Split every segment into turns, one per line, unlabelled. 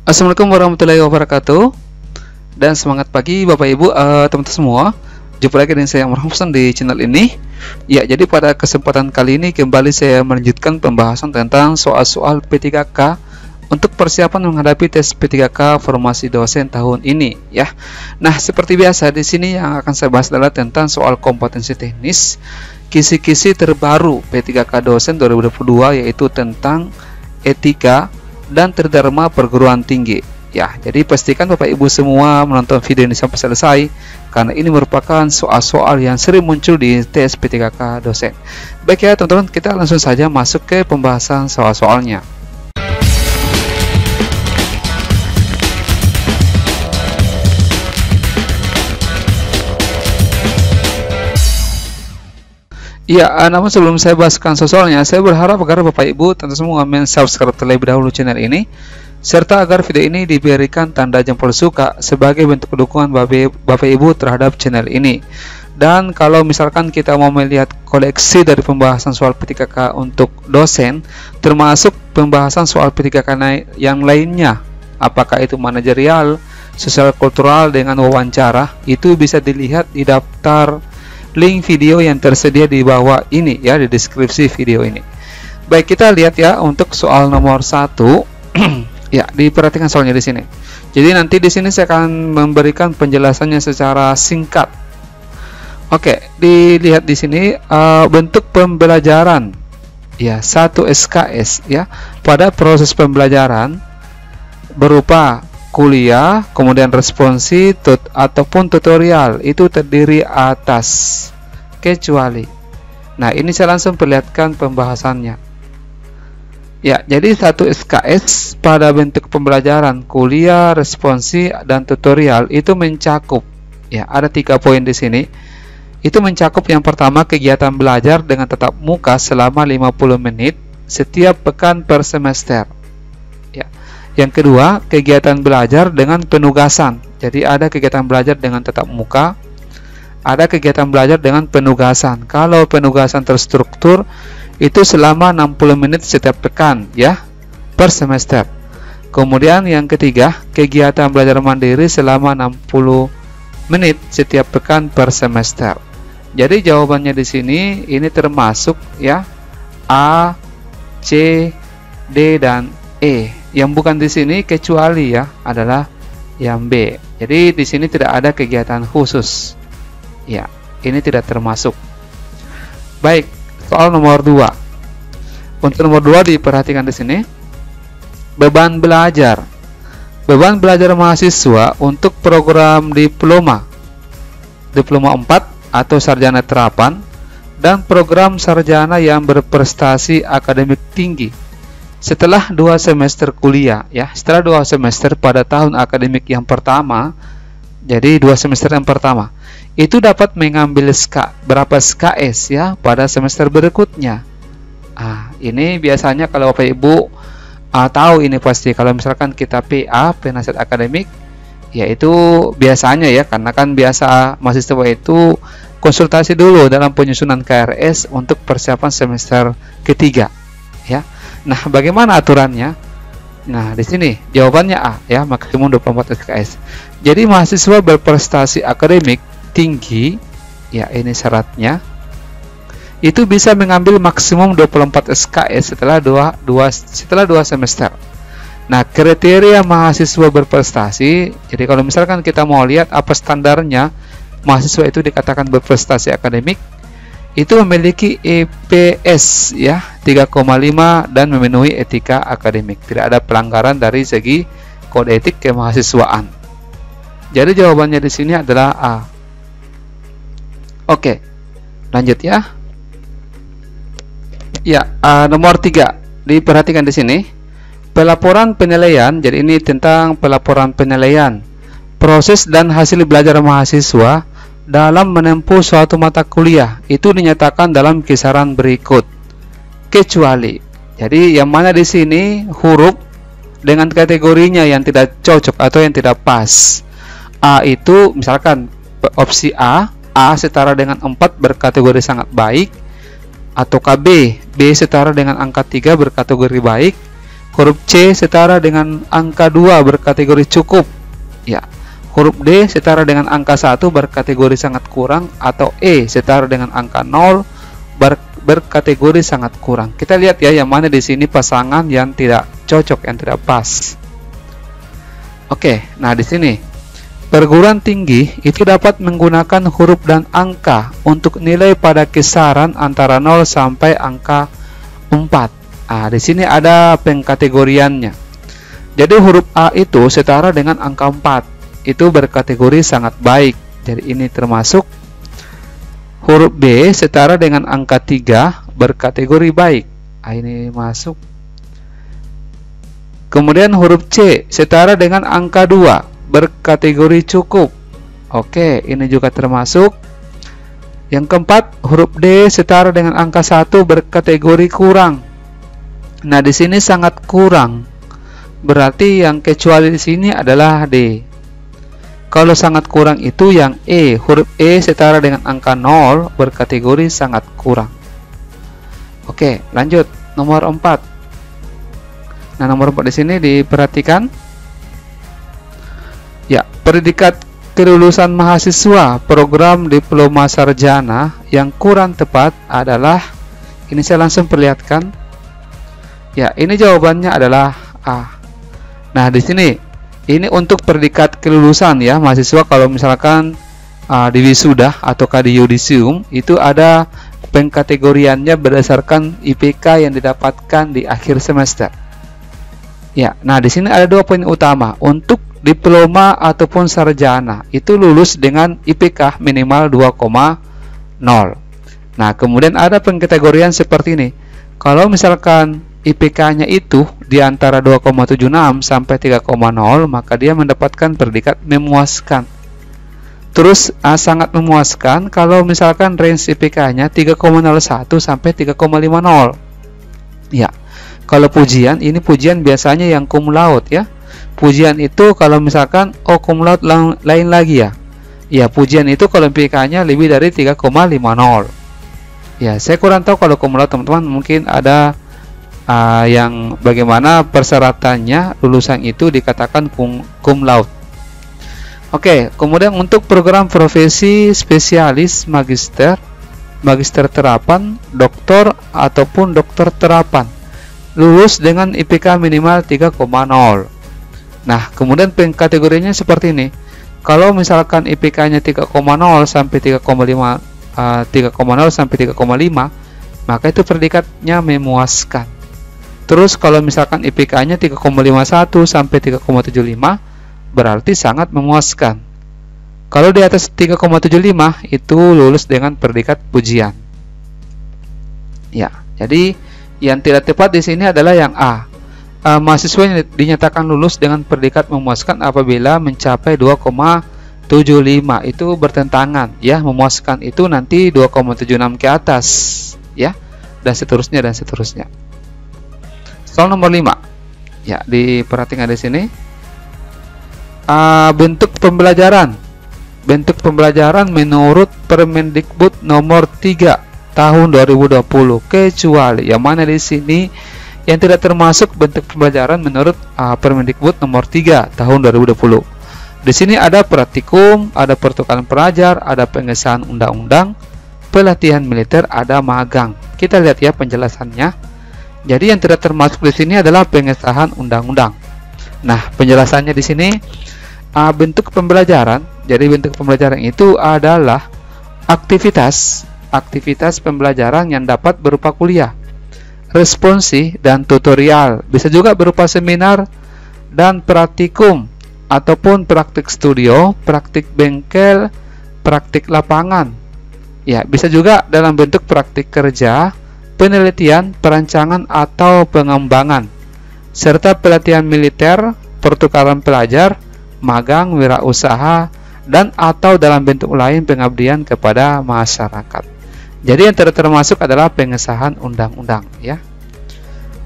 Assalamualaikum warahmatullahi wabarakatuh. Dan semangat pagi Bapak Ibu, teman-teman semua. Jumpa lagi dengan saya Muhammad Hasan di channel ini. Ya, jadi pada kesempatan kali ini kembali saya melanjutkan pembahasan tentang soal-soal P3K untuk persiapan menghadapi tes P3K formasi dosen tahun ini ya. Nah, seperti biasa di sini yang akan saya bahas adalah tentang soal kompetensi teknis, kisi-kisi terbaru P3K dosen 2022, yaitu tentang etika dan tridharma perguruan tinggi ya. Jadi pastikan Bapak Ibu semua menonton video ini sampai selesai, karena ini merupakan soal-soal yang sering muncul di tes P3K dosen. Baik ya teman-teman, kita langsung saja masuk ke pembahasan soal-soalnya. Ya, namun sebelum saya bahaskan soalnya, saya berharap agar Bapak Ibu tentu semua subscribe terlebih dahulu channel ini, serta agar video ini diberikan tanda jempol suka sebagai bentuk dukungan Bapak Ibu terhadap channel ini. Dan kalau misalkan kita mau melihat koleksi dari pembahasan soal P3K untuk dosen, termasuk pembahasan soal P3K yang lainnya, apakah itu manajerial, sosial kultural dengan wawancara, itu bisa dilihat di daftar link video yang tersedia di bawah ini ya, di deskripsi video ini. Baik, kita lihat ya untuk soal nomor 1. Ya, diperhatikan soalnya di sini. Jadi nanti di sini saya akan memberikan penjelasannya secara singkat. Oke, dilihat di sini bentuk pembelajaran ya, 1 SKS ya, pada proses pembelajaran berupa kuliah, kemudian responsi ataupun tutorial, itu terdiri atas kecuali. Nah, ini saya langsung perlihatkan pembahasannya. Ya, jadi 1 SKS pada bentuk pembelajaran kuliah, responsi dan tutorial itu mencakup ya, ada 3 poin di sini. Itu mencakup yang pertama, kegiatan belajar dengan tatap muka selama 50 menit setiap pekan per semester. Ya. Yang kedua, kegiatan belajar dengan penugasan. Jadi ada kegiatan belajar dengan tatap muka, ada kegiatan belajar dengan penugasan. Kalau penugasan terstruktur itu selama 60 menit setiap pekan ya, per semester. Kemudian yang ketiga, kegiatan belajar mandiri selama 60 menit setiap pekan per semester. Jadi jawabannya di sini ini termasuk ya A, C, D dan E. Yang bukan di sini kecuali ya adalah yang B. Jadi di sini tidak ada kegiatan khusus. Ya, ini tidak termasuk. Baik, soal nomor 2. Untuk nomor 2 diperhatikan di sini. Beban belajar. Beban belajar mahasiswa untuk program diploma 4 atau sarjana terapan dan program sarjana yang berprestasi akademik tinggi setelah 2 semester kuliah ya, setelah 2 semester pada tahun akademik yang pertama. Jadi 2 semester yang pertama itu dapat mengambil berapa SKS ya pada semester berikutnya. Ini biasanya kalau Bapak Ibu tahu ini pasti, kalau misalkan kita PA, penasihat akademik, yaitu biasanya ya, karena kan biasa mahasiswa itu konsultasi dulu dalam penyusunan KRS untuk persiapan semester ketiga ya. Nah, bagaimana aturannya? Nah, di sini jawabannya A ya, maksimum 24 SKS. Jadi mahasiswa berprestasi akademik tinggi ya, ini syaratnya, itu bisa mengambil maksimum 24 SKS setelah 2 semester. Nah, kriteria mahasiswa berprestasi, jadi kalau misalkan kita mau lihat apa standarnya mahasiswa itu dikatakan berprestasi akademik, itu memiliki EPS ya 3,5 dan memenuhi etika akademik. Tidak ada pelanggaran dari segi kode etik kemahasiswaan. Jadi jawabannya di sini adalah A. Oke, lanjut ya. Ya, nomor 3 diperhatikan di sini. Pelaporan penilaian. Jadi ini tentang pelaporan penilaian proses dan hasil belajar mahasiswa dalam menempuh suatu mata kuliah itu dinyatakan dalam kisaran berikut kecuali. Jadi yang mana di sini huruf dengan kategorinya yang tidak cocok atau yang tidak pas. A itu misalkan opsi A setara dengan 4 berkategori sangat baik, atau KB B setara dengan angka 3 berkategori baik, Huruf C setara dengan angka 2 berkategori cukup. Ya. Huruf D setara dengan angka 1 berkategori sangat kurang, atau E setara dengan angka 0 berkategori sangat kurang. Kita lihat ya yang mana di sini pasangan yang tidak cocok, yang tidak pas. Oke, nah di sini perguruan tinggi itu dapat menggunakan huruf dan angka untuk nilai pada kisaran antara 0 sampai angka 4. Nah, di sini ada pengkategoriannya. Jadi huruf A itu setara dengan angka 4. Itu berkategori sangat baik. Jadi ini termasuk. Huruf B setara dengan angka 3 berkategori baik. Nah, ini masuk. Kemudian huruf C setara dengan angka 2 berkategori cukup. Oke, ini juga termasuk. Yang keempat, huruf D setara dengan angka 1 berkategori kurang. Nah, di sini sangat kurang. Berarti yang kecuali di sini adalah D. Kalau sangat kurang itu yang E, huruf E setara dengan angka 0 berkategori sangat kurang. Oke, lanjut nomor 4. Nah, nomor 4 di sini diperhatikan. Ya, predikat kelulusan mahasiswa program diploma sarjana yang kurang tepat adalah, ini saya langsung perlihatkan. Ya, ini jawabannya adalah A. Nah, di sini ini untuk predikat kelulusan ya mahasiswa. Kalau misalkan di wisuda atau di yudisium itu ada pengkategoriannya berdasarkan IPK yang didapatkan di akhir semester. Ya, nah di sini ada 2 poin utama. Untuk diploma ataupun sarjana itu lulus dengan IPK minimal 2,0. Nah, kemudian ada pengkategorian seperti ini. Kalau misalkan IPK-nya itu di antara 2,76 sampai 3,0, maka dia mendapatkan predikat memuaskan. Terus sangat memuaskan kalau misalkan range IPK-nya 3,01 sampai 3,50. Ya. Kalau pujian, ini pujian biasanya yang cum laude ya. Pujian itu kalau misalkan cum laude lain lagi ya. Ya, pujian itu kalau IPK-nya lebih dari 3,50. Ya, saya kurang tahu kalau cum laude teman-teman, mungkin ada yang bagaimana persyaratannya lulusan itu dikatakan cum laude. Oke, kemudian untuk program profesi spesialis magister, magister terapan, doktor ataupun dokter terapan, lulus dengan IPK minimal 3,0. Nah, kemudian pengkategorinya seperti ini. Kalau misalkan IPK-nya 3,0 sampai 3,5, 3,0 sampai 3,5, maka itu predikatnya memuaskan. Terus kalau misalkan IPK-nya 3,51 sampai 3,75, berarti sangat memuaskan. Kalau di atas 3,75 itu lulus dengan predikat pujian. Ya, jadi yang tidak tepat di sini adalah yang A. Mahasiswa yang dinyatakan lulus dengan predikat memuaskan apabila mencapai 2,75. Itu bertentangan ya, memuaskan itu nanti 2,76 ke atas ya, dan seterusnya dan seterusnya. Soal nomor 5. Ya, diperhatikan di sini. Bentuk pembelajaran. Bentuk pembelajaran menurut Permendikbud nomor 3 tahun 2020, kecuali yang mana di sini yang tidak termasuk bentuk pembelajaran menurut Permendikbud nomor 3 tahun 2020. Di sini ada praktikum, ada pertukaran pelajar, ada pengesahan undang-undang, pelatihan militer, ada magang. Kita lihat ya penjelasannya. Jadi yang tidak termasuk di sini adalah pengesahan undang-undang. Nah, penjelasannya di sini bentuk pembelajaran. Jadi bentuk pembelajaran itu adalah aktivitas pembelajaran yang dapat berupa kuliah, responsi, dan tutorial. Bisa juga berupa seminar dan praktikum ataupun praktik studio, praktik bengkel, praktik lapangan. Ya, bisa juga dalam bentuk praktik kerja, penelitian, perancangan atau pengembangan, serta pelatihan militer, pertukaran pelajar, magang, wirausaha, dan atau dalam bentuk lain pengabdian kepada masyarakat. Jadi yang tidak termasuk adalah pengesahan undang-undang ya.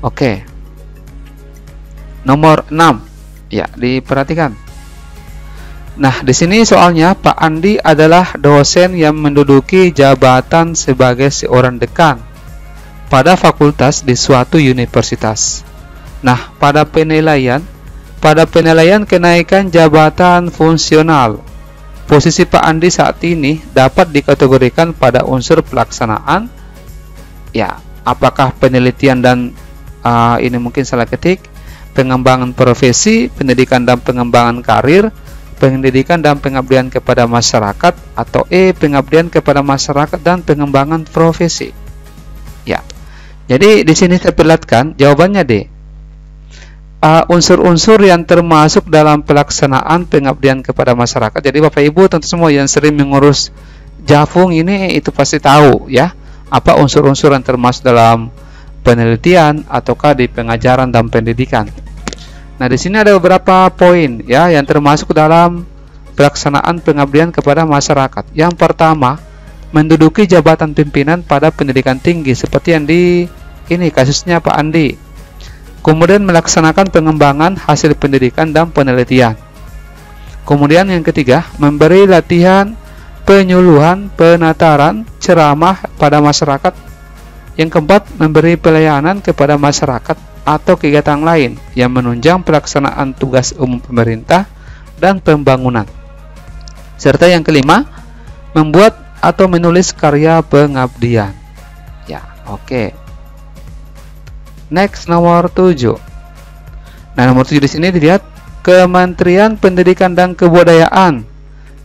Oke. Nomor 6. Ya, diperhatikan. Nah, di sini soalnya Pak Andi adalah dosen yang menduduki jabatan sebagai seorang dekan pada fakultas di suatu universitas. Nah, pada penilaian kenaikan jabatan fungsional, posisi Pak Andi saat ini dapat dikategorikan pada unsur pelaksanaan. Ya, apakah penelitian dan ini mungkin salah ketik, pengembangan profesi, pendidikan dan pengembangan karir, pendidikan dan pengabdian kepada masyarakat, atau pengabdian kepada masyarakat dan pengembangan profesi. Ya. Jadi di sini saya perlihatkan jawabannya D. Unsur-unsur yang termasuk dalam pelaksanaan pengabdian kepada masyarakat. Jadi Bapak Ibu tentu semua yang sering mengurus Jafung ini itu pasti tahu ya, apa unsur-unsur yang termasuk dalam penelitian ataukah di pengajaran dan pendidikan. Nah, di sini ada beberapa poin ya yang termasuk dalam pelaksanaan pengabdian kepada masyarakat. Yang pertama, menduduki jabatan pimpinan pada pendidikan tinggi seperti yang di ini kasusnya Pak Andi. Kemudian melaksanakan pengembangan hasil pendidikan dan penelitian. Kemudian yang ketiga, memberi latihan, penyuluhan, penataran, ceramah pada masyarakat. Yang keempat, memberi pelayanan kepada masyarakat atau kegiatan lain yang menunjang pelaksanaan tugas umum pemerintah dan pembangunan. Serta yang kelima, membuat atau menulis karya pengabdian. Ya, oke. Next, nomor 7. Nah, nomor 7 di sini dilihat, Kementerian Pendidikan dan Kebudayaan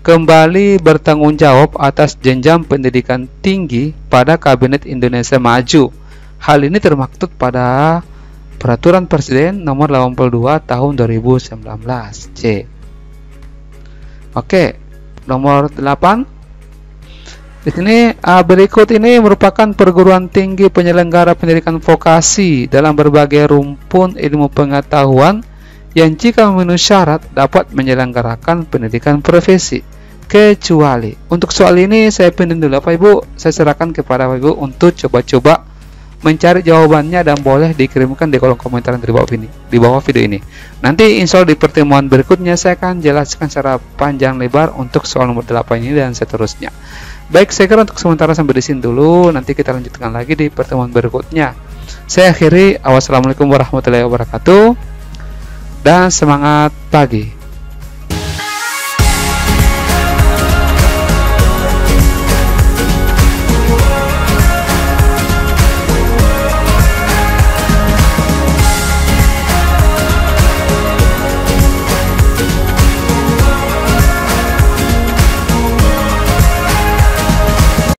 kembali bertanggung jawab atas jenjang pendidikan tinggi pada Kabinet Indonesia Maju. Hal ini termaktub pada Peraturan Presiden nomor 82 tahun 2019 C. Oke, nomor 8. Di sini berikut ini merupakan perguruan tinggi penyelenggara pendidikan vokasi dalam berbagai rumpun ilmu pengetahuan yang jika memenuhi syarat dapat menyelenggarakan pendidikan profesi, kecuali. Untuk soal ini saya pindah dulu Bapak Ibu, saya serahkan kepada Bapak Ibu untuk coba-coba mencari jawabannya dan boleh dikirimkan di kolom komentar di bawah video ini. Nanti insya Allah di pertemuan berikutnya saya akan jelaskan secara panjang lebar untuk soal nomor 8 ini dan seterusnya. Baik, saya kira untuk sementara sampai di sini dulu. Nanti kita lanjutkan lagi di pertemuan berikutnya. Saya akhiri. Wassalamualaikum warahmatullahi wabarakatuh dan semangat pagi.